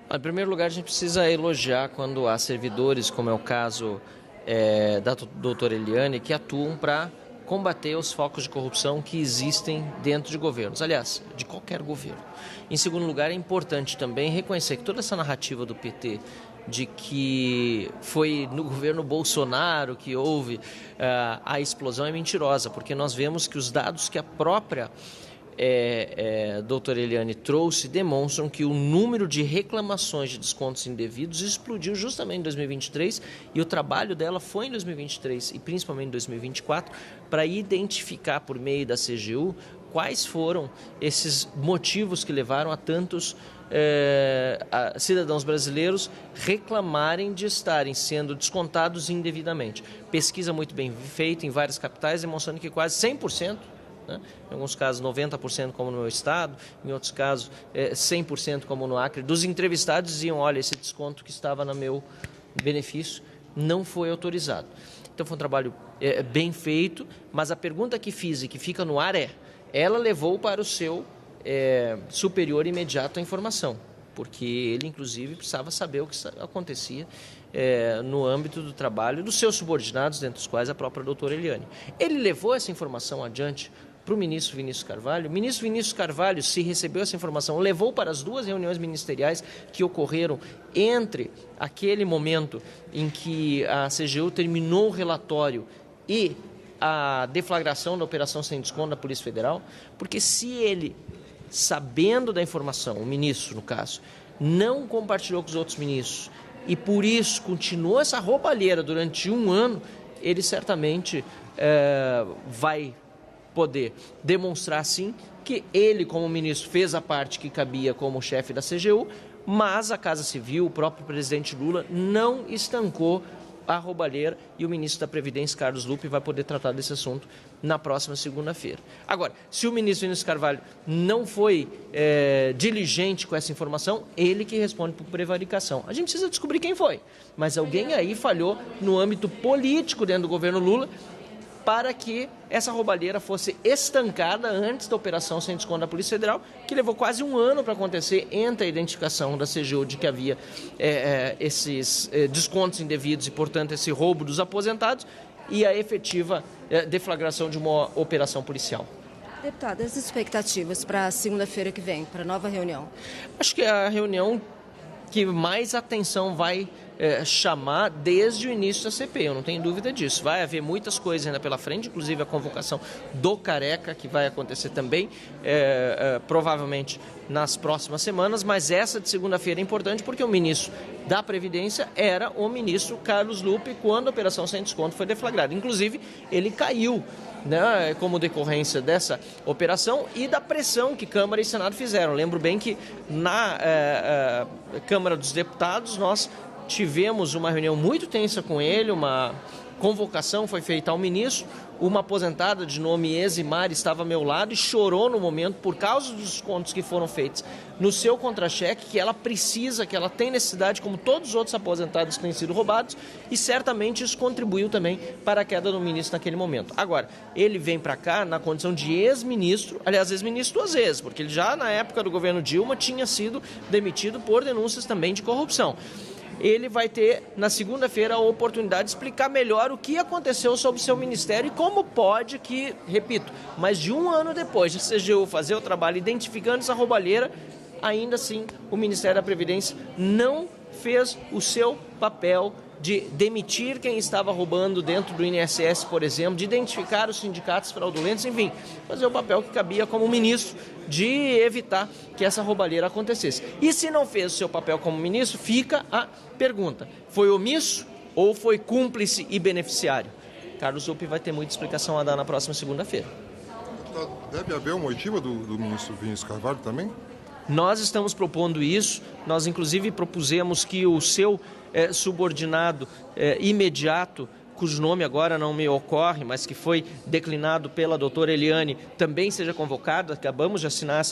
Em primeiro lugar, a gente precisa elogiar quando há servidores, como é o caso da doutora Eliane, que atuam para combater os focos de corrupção que existem dentro de governos, aliás, de qualquer governo. Em segundo lugar, é importante também reconhecer que toda essa narrativa do PT de que foi no governo Bolsonaro que houve a explosão é mentirosa, porque nós vemos que os dados que a própria doutora Eliane trouxe demonstram que o número de reclamações de descontos indevidos explodiu justamente em 2023 e o trabalho dela foi em 2023 e principalmente em 2024 para identificar por meio da CGU quais foram esses motivos que levaram a tantos cidadãos brasileiros reclamarem de estarem sendo descontados indevidamente. Pesquisa muito bem feita em várias capitais demonstrando que quase 100%, em alguns casos 90% como no meu estado, em outros casos 100% como no Acre, dos entrevistados diziam, olha, esse desconto que estava no meu benefício não foi autorizado. Então foi um trabalho bem feito, mas a pergunta que fiz e que fica no ar ela levou para o seu superior imediato a informação, porque ele inclusive precisava saber o que acontecia no âmbito do trabalho dos seus subordinados, dentre os quais a própria doutora Eliane. Ele levou essa informação adiante para o ministro Vinícius Carvalho. O ministro Vinícius Carvalho, se recebeu essa informação, levou para as duas reuniões ministeriais que ocorreram entre aquele momento em que a CGU terminou o relatório e a deflagração da operação sem desconto da Polícia Federal, porque se ele, sabendo da informação, o ministro no caso, não compartilhou com os outros ministros e por isso continuou essa roubalheira durante um ano, ele certamente vai poder demonstrar, sim, que ele, como ministro, fez a parte que cabia como chefe da CGU, mas a Casa Civil, o próprio presidente Lula, não estancou a roubalheira e o ministro da Previdência, Carlos Lupe, vai poder tratar desse assunto na próxima segunda-feira. Agora, se o ministro Vinícius Carvalho não foi diligente com essa informação, ele que responde por prevaricação. A gente precisa descobrir quem foi, mas alguém aí falhou no âmbito político dentro do governo Lula para que essa roubalheira fosse estancada antes da operação sem desconto da Polícia Federal, que levou quase um ano para acontecer entre a identificação da CGU de que havia esses descontos indevidos e, portanto, esse roubo dos aposentados e a efetiva deflagração de uma operação policial. Deputado, as expectativas para a segunda-feira que vem, para a nova reunião? Acho que é a reunião que mais atenção vai chamar desde o início da CPI, eu não tenho dúvida disso. Vai haver muitas coisas ainda pela frente, inclusive a convocação do Careca, que vai acontecer também, provavelmente nas próximas semanas, mas essa de segunda-feira é importante porque o ministro da Previdência era o ministro Carlos Lupe quando a operação sem desconto foi deflagrada. Inclusive, ele caiu, como decorrência dessa operação e da pressão que Câmara e Senado fizeram. Lembro bem que na Câmara dos Deputados nós tivemos uma reunião muito tensa com ele, uma convocação foi feita ao ministro, uma aposentada de nome Eximar estava ao meu lado e chorou no momento por causa dos descontos que foram feitos no seu contra-cheque, que ela precisa, que ela tem necessidade, como todos os outros aposentados que têm sido roubados, e certamente isso contribuiu também para a queda do ministro naquele momento. Agora, ele vem para cá na condição de ex-ministro, aliás, ex-ministro duas vezes, porque ele já na época do governo Dilma tinha sido demitido por denúncias também de corrupção. Ele vai ter, na segunda-feira, a oportunidade de explicar melhor o que aconteceu sobre o seu ministério e como pode que, repito, mais de um ano depois de a CGU fazer o trabalho identificando essa roubalheira, ainda assim o Ministério da Previdência não fez o seu papel de demitir quem estava roubando dentro do INSS, por exemplo, de identificar os sindicatos fraudulentos, enfim, fazer o papel que cabia como ministro de evitar que essa roubalheira acontecesse. E se não fez o seu papel como ministro, fica a pergunta, foi omisso ou foi cúmplice e beneficiário? Carlos Lupe vai ter muita explicação a dar na próxima segunda-feira. Deve haver uma oitiva do ministro Vinícius Carvalho também? Nós estamos propondo isso, nós inclusive propusemos que o seu subordinado imediato, cujo nome agora não me ocorre, mas que foi declinado pela doutora Eliane, também seja convocado. Acabamos de assinar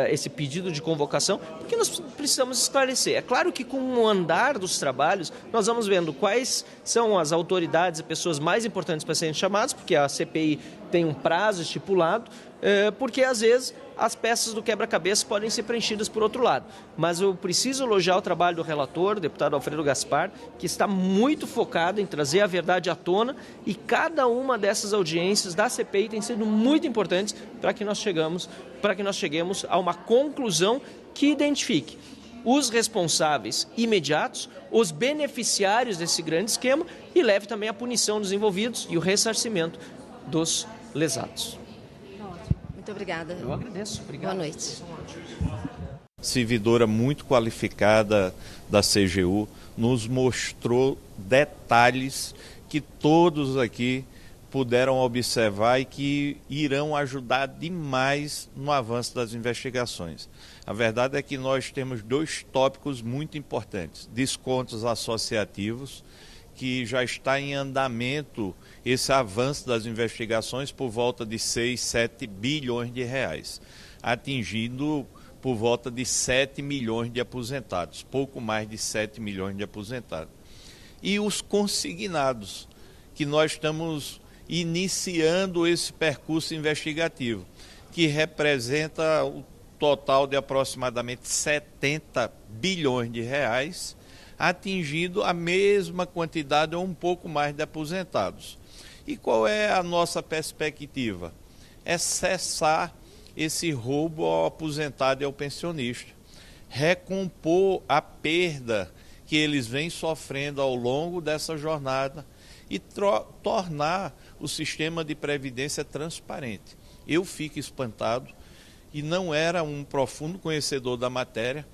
esse pedido de convocação, porque nós precisamos esclarecer. É claro que com o andar dos trabalhos, nós vamos vendo quais são as autoridades e pessoas mais importantes para serem chamadas, porque a CPI tem um prazo estipulado, porque às vezes as peças do quebra-cabeça podem ser preenchidas por outro lado. Mas eu preciso elogiar o trabalho do relator, o deputado Alfredo Gaspar, que está muito focado em trazer a verdade à tona, e cada uma dessas audiências da CPI tem sido muito importantes para que nós cheguemos a uma conclusão que identifique os responsáveis imediatos, os beneficiários desse grande esquema e leve também a punição dos envolvidos e o ressarcimento dos lesados. Muito obrigada. Eu agradeço. Obrigado. Boa noite. Servidora muito qualificada da CGU nos mostrou detalhes que todos aqui puderam observar e que irão ajudar demais no avanço das investigações. A verdade é que nós temos 2 tópicos muito importantes: descontos associativos, que já está em andamento esse avanço das investigações por volta de 6, 7 bilhões de reais, atingindo por volta de 7 milhões de aposentados, pouco mais de 7 milhões de aposentados. E os consignados, que nós estamos iniciando esse percurso investigativo, que representa o total de aproximadamente 70 bilhões de reais, atingindo a mesma quantidade ou um pouco mais de aposentados. E qual é a nossa perspectiva? É cessar esse roubo ao aposentado e ao pensionista, recompor a perda que eles vêm sofrendo ao longo dessa jornada e tornar o sistema de previdência transparente. Eu fico espantado, e não era um profundo conhecedor da matéria,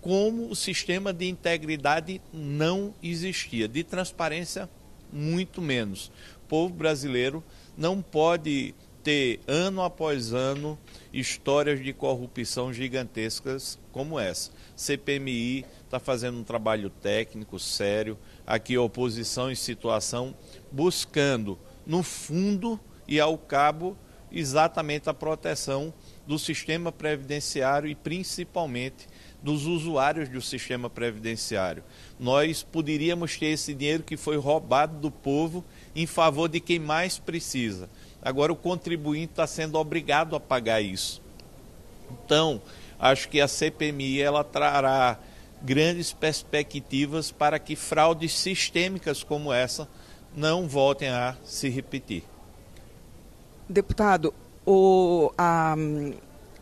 como o sistema de integridade não existia, de transparência muito menos. O povo brasileiro não pode ter, ano após ano, histórias de corrupção gigantescas como essa. CPMI está fazendo um trabalho técnico sério, aqui a oposição em situação, buscando, no fundo e ao cabo, exatamente a proteção do sistema previdenciário e principalmente dos usuários do sistema previdenciário. Nós poderíamos ter esse dinheiro que foi roubado do povo em favor de quem mais precisa. Agora o contribuinte está sendo obrigado a pagar isso. Então, acho que a CPMI ela trará grandes perspectivas para que fraudes sistêmicas como essa não voltem a se repetir. Deputado,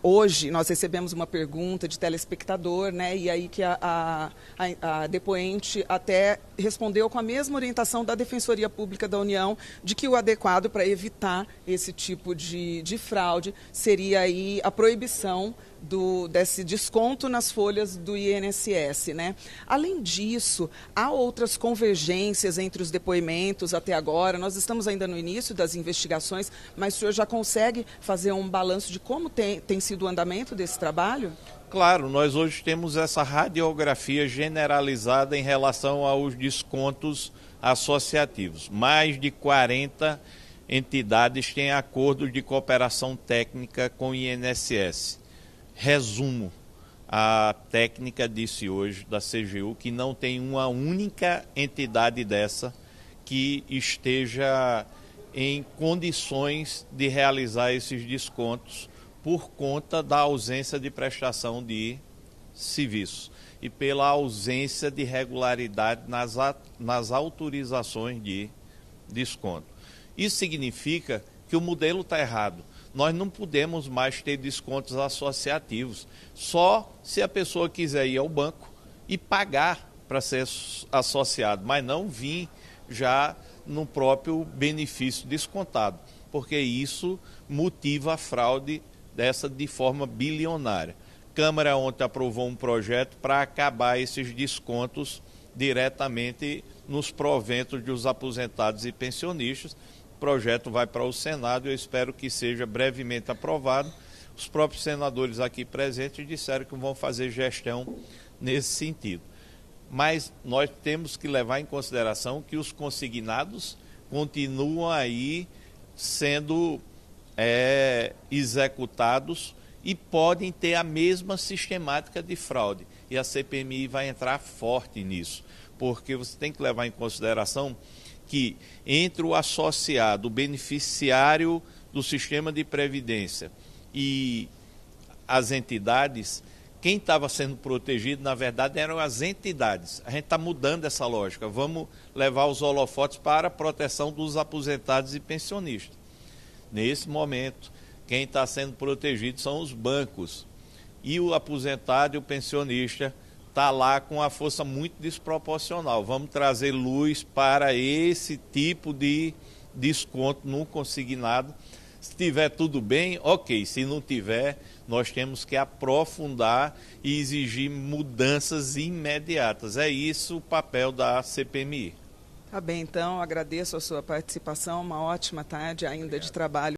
hoje nós recebemos uma pergunta de telespectador, né? E aí que a depoente até respondeu com a mesma orientação da Defensoria Pública da União, de que o adequado para evitar esse tipo de fraude seria aí a proibição desse desconto nas folhas do INSS, né? Além disso, há outras convergências entre os depoimentos até agora. Nós estamos ainda no início das investigações, mas o senhor já consegue fazer um balanço de como tem sido o andamento desse trabalho? Claro, nós hoje temos essa radiografia generalizada em relação aos descontos associativos. Mais de 40 entidades têm acordo de cooperação técnica com o INSS. Resumo, a técnica disse hoje da CGU que não tem uma única entidade dessa que esteja em condições de realizar esses descontos por conta da ausência de prestação de serviço e pela ausência de regularidade nas autorizações de desconto. Isso significa que o modelo está errado. Nós não podemos mais ter descontos associativos, só se a pessoa quiser ir ao banco e pagar para ser associado, mas não vir já no próprio benefício descontado, porque isso motiva a fraude dessa de forma bilionária. A Câmara ontem aprovou um projeto para acabar esses descontos diretamente nos proventos dos aposentados e pensionistas. O projeto vai para o Senado e eu espero que seja brevemente aprovado. Os próprios senadores aqui presentes disseram que vão fazer gestão nesse sentido. Mas nós temos que levar em consideração que os consignados continuam aí sendo executados e podem ter a mesma sistemática de fraude. E a CPMI vai entrar forte nisso, porque você tem que levar em consideração que entre o associado, o beneficiário do sistema de previdência e as entidades, quem estava sendo protegido, na verdade, eram as entidades. A gente está mudando essa lógica. Vamos levar os holofotes para a proteção dos aposentados e pensionistas. Nesse momento, quem está sendo protegido são os bancos. E o aposentado e o pensionista está lá com uma força muito desproporcional. Vamos trazer luz para esse tipo de desconto no consignado. Se tiver tudo bem, ok. Se não tiver, nós temos que aprofundar e exigir mudanças imediatas. É isso o papel da CPMI. Tá bem, então, agradeço a sua participação, uma ótima tarde ainda de trabalho.